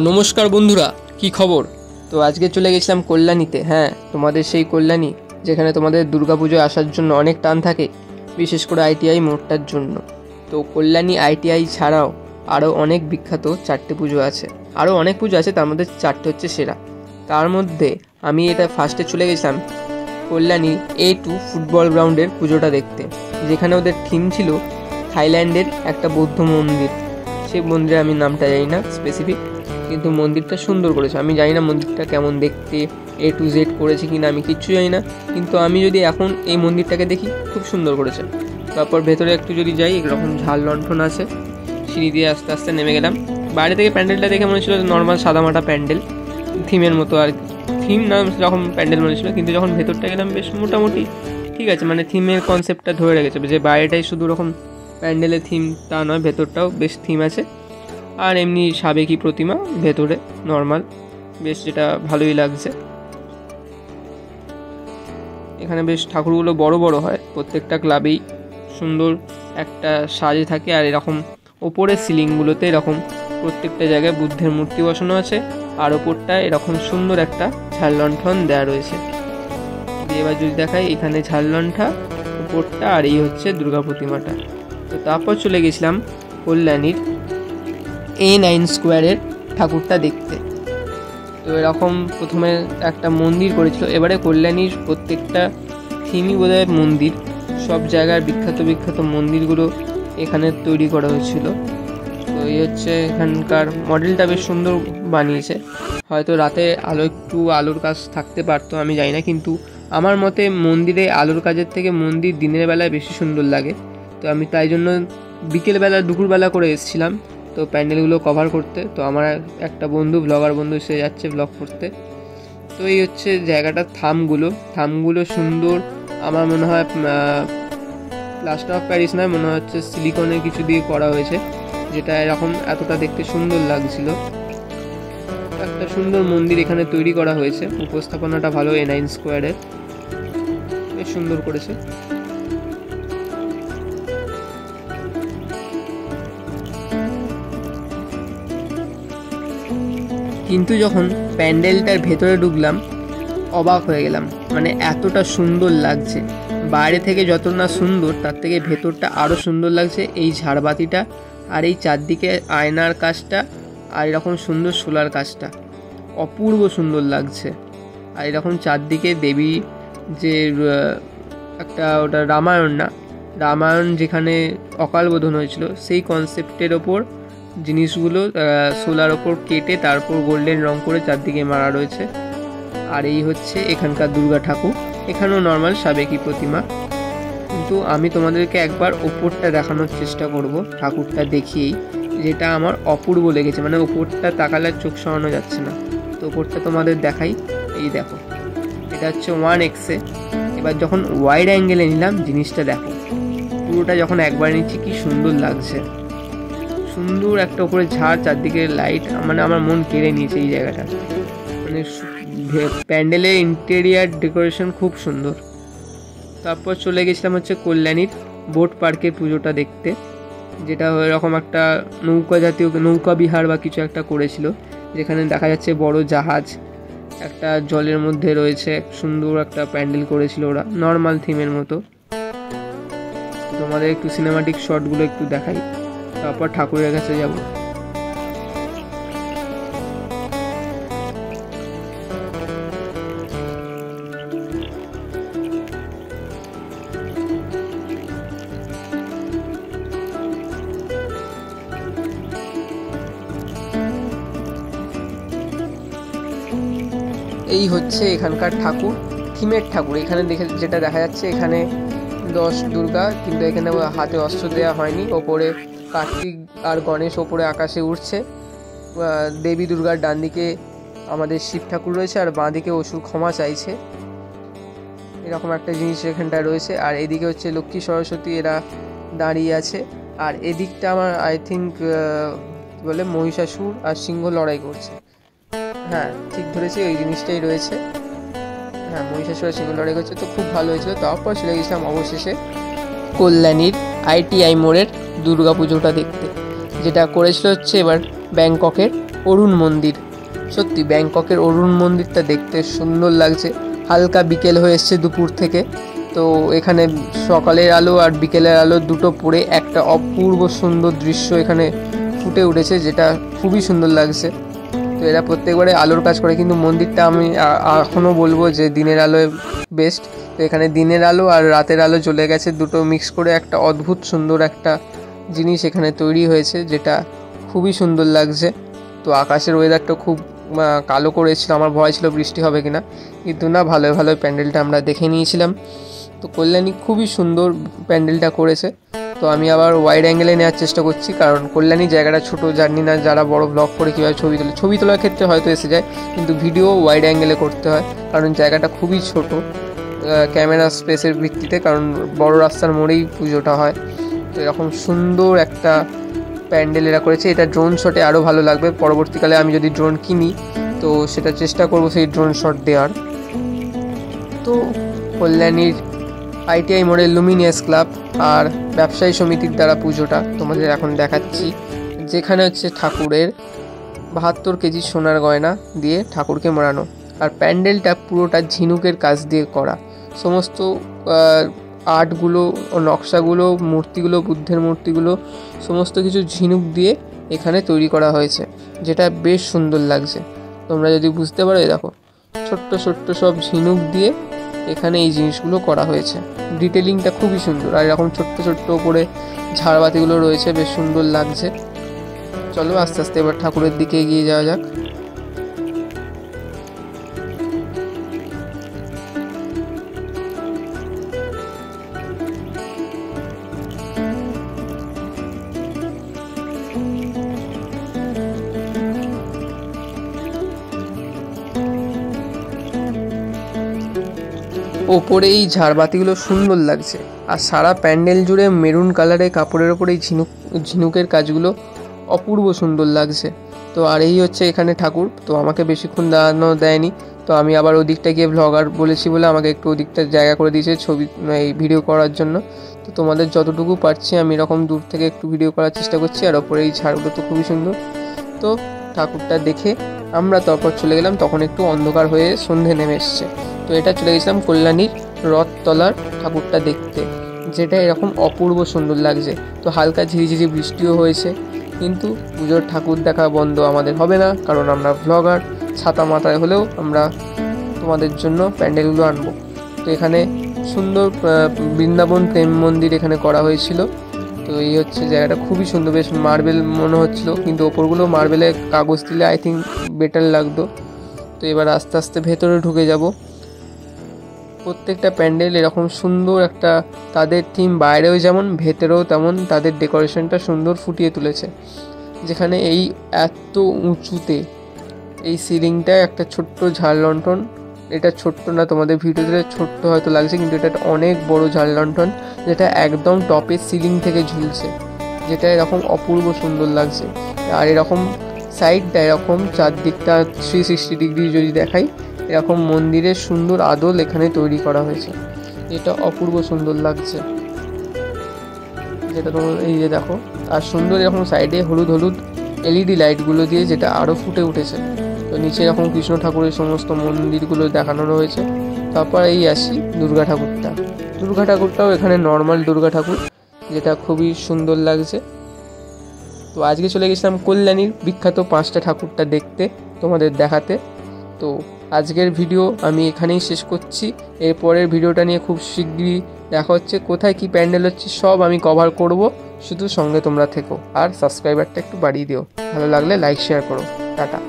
নমস্কার বন্ধুরা, কি খবর? তো আজকে চলে গেছিলাম কল্যাণীতে। হ্যাঁ, তোমাদের সেই কল্যাণী যেখানে তোমাদের দুর্গাপুজোয় আসার জন্য অনেক টান থাকে, বিশেষ করে আইটিআই মোড়টার জন্য। তো কল্যাণী আইটিআই ছাড়াও আরও অনেক বিখ্যাত 4টে পুজো আছে, আরও অনেক পুজো আছে, তার মধ্যে 4টে হচ্ছে সেরা। তার মধ্যে আমি এটা ফার্স্টে চলে গেছিলাম কল্যাণী A2 ফুটবল গ্রাউন্ডের পুজোটা দেখতে, যেখানে ওদের থিম ছিল থাইল্যান্ডের একটা বৌদ্ধ মন্দির। সেই মন্দিরে আমি নামটা জানি না স্পেসিফিক, কিন্তু মন্দিরটা সুন্দর করেছে। আমি জানি না মন্দিরটা কেমন দেখতে, A to Z করেছে কি না আমি কিচ্ছু জানি না, কিন্তু আমি যদি এখন এই মন্দিরটাকে দেখি খুব সুন্দর করেছে। তারপর ভেতরে একটু যদি যাই, এরকম ঝাল লণ্ঠন আছে, সিঁড়ি দিয়ে আস্তে আস্তে নেমে গেলাম। বাইরে থেকে প্যান্ডেলটা দেখে মনে ছিল নর্মাল সাদামাটা প্যান্ডেল, থিমের মতো, আর থিম না যখন প্যান্ডেল মনে ছিল, কিন্তু যখন ভেতরটা গেলাম বেশ মোটামুটি ঠিক আছে, মানে থিমের কনসেপ্টটা ধরে রেখেছে, যে বাইরেটাই শুধু রকম প্যান্ডেলের থিম তা নয়, ভেতরটাও বেশ থিম আছে। আর এমনি সাবেকি প্রতিমা ভেতরে নর্মাল, বেশ যেটা ভালোই লাগছে। এখানে বেশ ঠাকুরগুলো বড় বড় হয়, প্রত্যেকটা ক্লাবেই সুন্দর একটা সাজে থাকে। আর এরকম ওপরের সিলিংগুলোতে এরকম প্রত্যেকটা জায়গায় বুদ্ধের মূর্তি বসানো আছে, আর ওপরটায় এরকম সুন্দর একটা ঝাল লণ্ঠন দেওয়া রয়েছে। এবার যদি দেখাই, এখানে ঝাল লণ্ঠা ওপরটা, আর এই হচ্ছে দুর্গা প্রতিমাটা। তো তারপর চলে গেছিলাম কল্যাণীর A9 স্কোয়ারের ঠাকুরটা দেখতে। তো এরকম প্রথমে একটা মন্দির করেছিল, এবারে কল্যাণীর প্রত্যেকটা থিমই বোধহয় মন্দির, সব জায়গার বিখ্যাত বিখ্যাত মন্দিরগুলো এখানে তৈরি করা হয়েছিল। তো এই হচ্ছে এখানকার মডেলটা, বেশ সুন্দর বানিয়েছে। হয়তো রাতে আলোর কাজ থাকতে পারতো, আমি জানি না, কিন্তু আমার মতে মন্দিরে আলোর কাজের থেকে মন্দির দিনের বেলায় বেশি সুন্দর লাগে। তো আমি তাই জন্য বিকেলবেলা দুপুরবেলা করে এসেছিলাম তো প্যান্ডেলগুলো কভার করতে। তো আমার একটা ব্লগার বন্ধু এসে যাচ্ছে ব্লগ করতে। তো এই হচ্ছে জায়গাটার থামগুলো সুন্দর। আমার মনে হয় প্লাস্টার অফ প্যারিস নয়, মনে হচ্ছে সিলিকনের কিছু দিয়ে করা হয়েছে, যেটা এরকম এতটা দেখতে সুন্দর লাগছিল। একটা সুন্দর মন্দির এখানে তৈরি করা হয়েছে, উপস্থাপনাটা ভালো A9 স্কোয়ারের, বেশ সুন্দর করেছে। কিন্তু যখন প্যান্ডেলটার ভেতরে ঢুকলাম অবাক হয়ে গেলাম, মানে এতটা সুন্দর লাগছে। বাইরে থেকে যত না সুন্দর, তার থেকে ভেতরটা আরও সুন্দর লাগছে। এই ঝাড়বাতিটা আর এই চারদিকে আয়নার কাজটা আর এরকম সুন্দর সোলার কাজটা অপূর্ব সুন্দর লাগছে। আর এরকম চারদিকে দেবী, যে একটা ওটা রামায়ণ যেখানে অকাল বোধন হয়েছিল, সেই কনসেপ্টের ওপর জিনিসগুলো সোলার ওপর কেটে তারপর গোল্ডেন রং করে চারদিকে মারা রয়েছে। আর এই হচ্ছে এখানকার দুর্গা ঠাকুর, এখানেও নর্মাল সাবেকি প্রতিমা। কিন্তু আমি তোমাদেরকে একবার ওপরটা দেখানোর চেষ্টা করব, ঠাকুরটা দেখিয়েই, যেটা আমার অপূর্ব লেগেছে, মানে ওপরটা তাকালে চোখ সরানো যাচ্ছে না। তো ওপরটা তোমাদের দেখাই, এই দেখো, এটা হচ্ছে 1x। এবার যখন ওয়াইড অ্যাঙ্গেলে নিলাম, জিনিসটা দেখো, পুরোটা যখন একবার নিচ্ছি কি সুন্দর লাগছে। সুন্দর একটা উপরে ঝাড়, চারদিকে লাইট, মানে আমার মন কেড়ে নিয়েছে এই জায়গাটা। মানে প্যান্ডেলের ইন্টেরিয়ার ডেকোরেশন খুব সুন্দর। তারপর চলে গেছিলাম হচ্ছে কল্যাণীর বোট পার্কের পুজোটা দেখতে, যেটা এরকম একটা নৌকা বিহার বা কিছু একটা করেছিল, যেখানে দেখা যাচ্ছে বড় জাহাজ একটা জলের মধ্যে রয়েছে। সুন্দর একটা প্যান্ডেল করেছিল ওরা, নর্মাল থিমের মতো। তোমাদের একটু সিনেমাটিক শটগুলো একটু দেখাই, তারপর ঠাকুরের কাছে যাব। এই হচ্ছে এখানকার ঠাকুর, থিমের ঠাকুর। এখানে যেটা দেখা যাচ্ছে, এখানে 10 দুর্গা, কিন্তু এখানে হাতে অস্ত্র দেওয়া হয়নি। ওপরে কার্তিক আর গণেশ ওপরে আকাশে উঠছে। দেবী দুর্গার ডান দিকে আমাদের শিব ঠাকুর রয়েছে, আর বাঁ দিকে অসুর ক্ষমা চাইছে, এরকম একটা জিনিস এখানটায় রয়েছে। আর এদিকে হচ্ছে লক্ষ্মী সরস্বতী, এরা দাঁড়িয়ে আছে। আর এদিকটা আমার আই থিঙ্ক বলে মহিষাসুর আর সিংহ লড়াই করছে। হ্যাঁ, ঠিক ধরেছি, ওই জিনিসটাই রয়েছে। হ্যাঁ, মহিষাসুর আর সিংহ লড়াই করছে। তো খুব ভালো হয়েছিল। তারপর চলে গেছিলাম অবশেষে কল্যাণীর ITI মোড়ের দুর্গা পুজোটা দেখতে, যেটা করেছিল হচ্ছে এবার ব্যাংককের অরুণ মন্দির। সত্যি ব্যাংককের অরুণ মন্দিরটা দেখতে সুন্দর লাগছে। হালকা বিকেল হয়ে এসছে দুপুর থেকে, তো এখানে সকালের আলো আর বিকেলের আলো দুটো পড়ে একটা অপূর্ব সুন্দর দৃশ্য এখানে ফুটে উঠেছে, যেটা খুবই সুন্দর লাগছে। তো এরা প্রত্যেকবারে আলোর কাজ করে, কিন্তু মন্দিরটা আমি এখনও বলবো যে দিনের আলোয় বেস্ট। তো এখানে দিনের আলো আর রাতের আলো চলে গেছে, দুটো মিক্স করে একটা অদ্ভুত সুন্দর একটা জিনিস এখানে তৈরি হয়েছে, যেটা খুবই সুন্দর লাগছে। তো আকাশের ওয়েদারটা খুব কালো করেছিল, আমার ভয় ছিল বৃষ্টি হবে কিনা, কিন্তু না, ভালোই ভালোই প্যান্ডেলটা আমরা দেখে নিয়েছিলাম। তো কল্যাণী খুবই সুন্দর প্যান্ডেলটা করেছে। তো আমি আবার ওয়াইড অ্যাঙ্গেলে নেওয়ার চেষ্টা করছি, কারণ কল্যাণী জায়গাটা ছোটো, জানি না যারা বড় ব্লগ করে কীভাবে ছবি তোলার ক্ষেত্রে হয়তো এসে যায়, কিন্তু ভিডিও ওয়াইড অ্যাঙ্গেলে করতে হয়, কারণ জায়গাটা খুবই ছোট ক্যামেরা স্পেসের ভিত্তিতে, কারণ বড় রাস্তার মোড়েই পুজোটা হয়। তো এরকম সুন্দর একটা প্যান্ডেল এরা করেছে। এটা ড্রোন শটে আরও ভালো লাগবে। পরবর্তীকালে আমি যদি ড্রোন কিনি তো সেটা চেষ্টা করব সেই ড্রোন শট দেওয়ার। তো কল্যাণীর ITI মোড়ের লুমিনিয়াস ক্লাব আর ব্যবসায়ী সমিতির দ্বারা পুজোটা তোমাদের এখন দেখাচ্ছি, যেখানে হচ্ছে ঠাকুরের 72 কেজি সোনার গয়না দিয়ে ঠাকুরকে মোড়ানো, আর প্যান্ডেলটা পুরোটা ঝিনুকের কাজ দিয়ে করা। সমস্ত আর্টগুলো ও নকশাগুলো, মূর্তিগুলো, বুদ্ধের মূর্তিগুলো সমস্ত কিছু ঝিনুক দিয়ে এখানে তৈরি করা হয়েছে, যেটা বেশ সুন্দর লাগছে। তোমরা যদি বুঝতে পারো, দেখো ছোট্ট ছোট্ট সব ঝিনুক দিয়ে এখানে এই জিনিসগুলো করা হয়েছে। ডিটেলিংটা খুবই সুন্দর, আর এরকম ছোট্ট ছোট্ট করে ঝাড়বাতিগুলো রয়েছে, বেশ সুন্দর লাগছে। চলো আস্তে আস্তে এবার ঠাকুরের দিকে এগিয়ে যাওয়া যাক। ওপরে এই ঝাড়বাতিগুলো সুন্দর লাগছে, আর সারা প্যান্ডেল জুড়ে মেরুন কালারের কাপড়ের ওপরে এই ঝিনুকের কাজগুলো অপূর্ব সুন্দর লাগছে। তো আর এই হচ্ছে এখানে ঠাকুর। তো আমাকে বেশিক্ষণ দাঁড়ানো দেয়নি, তো আমি আবার ওদিকটা গিয়ে ভ্লগার বলেছি বলে আমাকে একটু ওদিকটা জায়গা করে দিয়েছে ছবি এই ভিডিও করার জন্য। তো তোমাদের যতটুকু পারছি আমি এরকম দূর থেকে একটু ভিডিও করার চেষ্টা করছি। আর ওপরে এই ঝাড়গুলো তো খুবই সুন্দর। তো ঠাকুরটা দেখে আমরা তারপর চলে গেলাম, তখন একটু অন্ধকার হয়ে সন্ধে নেমে এসছে। তো এটা চলে গেছিলাম কল্যাণীর রথতলার ঠাকুরটা দেখতে, যেটা এরকম অপূর্ব সুন্দর লাগছে। তো হালকা ঝিরিঝিরি বৃষ্টিও হয়েছে, কিন্তু পুজোর ঠাকুর দেখা বন্ধ আমাদের হবে না, কারণ আমরা ভ্লগার। ছাতা মাথায় হলেও আমরা তোমাদের জন্য প্যান্ডেলগুলো আনবো। তো এখানে সুন্দর বৃন্দাবন প্রেম মন্দির এখানে করা হয়েছিল। তো এই হচ্ছে জায়গাটা, খুবই সুন্দর, বেশ মার্বেল মনে হচ্ছিল, কিন্তু ওপরগুলো মার্বেলে কাগজ দিলে আই থিঙ্ক বেটার লাগতো। তো এবার আস্তে আস্তে ভেতরে ঢুকে যাব। প্রত্যেকটা প্যান্ডেল এরকম সুন্দর একটা তাদের থিম, বাইরেও যেমন ভেতরেও তেমন তাদের ডেকোরেশনটা সুন্দর ফুটিয়ে তুলেছে। যেখানে এই এত উঁচুতে এই সিলিংটায় একটা ছোট্ট ঝাড় লণ্ঠন, এটা ছোট্ট না, তোমাদের ভিডিওতে ছোট্ট হয়তো লাগছে, কিন্তু এটা অনেক বড় ঝাড় লণ্ঠন, যেটা একদম টপের সিলিং থেকে ঝুলছে, যেটা এরকম অপূর্ব সুন্দর লাগছে। আর এরকম সাইডটা এরকম চারদিকটা 360 ডিগ্রি যদি দেখাই, এরকম মন্দিরের সুন্দর আদল এখানে তৈরি করা হয়েছে, এটা অপূর্ব সুন্দর লাগছে। যেটা তোমার এই যে দেখো, আর সুন্দর এরকম সাইডে হলুদ হলুদ LED লাইটগুলো দিয়ে যেটা আরও ফুটে উঠেছে। তো নিচে এরকম কৃষ্ণ ঠাকুরের সমস্ত মন্দিরগুলো দেখানো রয়েছে। তারপর এই আসি দুর্গা ঠাকুরটাও এখানে নর্মাল দুর্গা ঠাকুর, যেটা খুবই সুন্দর লাগছে। তো আজকে চলে গেছিলাম কল্যাণীর বিখ্যাত 5টা ঠাকুরটা দেখতে, তোমাদের দেখাতে। তো আজকের ভিডিও আমি এখানেই শেষ করছি। এরপরের ভিডিওটা নিয়ে খুব শিগগিরই দেখা হচ্ছে। কোথায় কি প্যান্ডেল হচ্ছে সব আমি কভার করব, শুধু সঙ্গে তোমরা থেকো, আর সাবস্ক্রাইবারটা একটু বাড়িয়ে দিও। ভালো লাগলে লাইক শেয়ার করো। টাটা।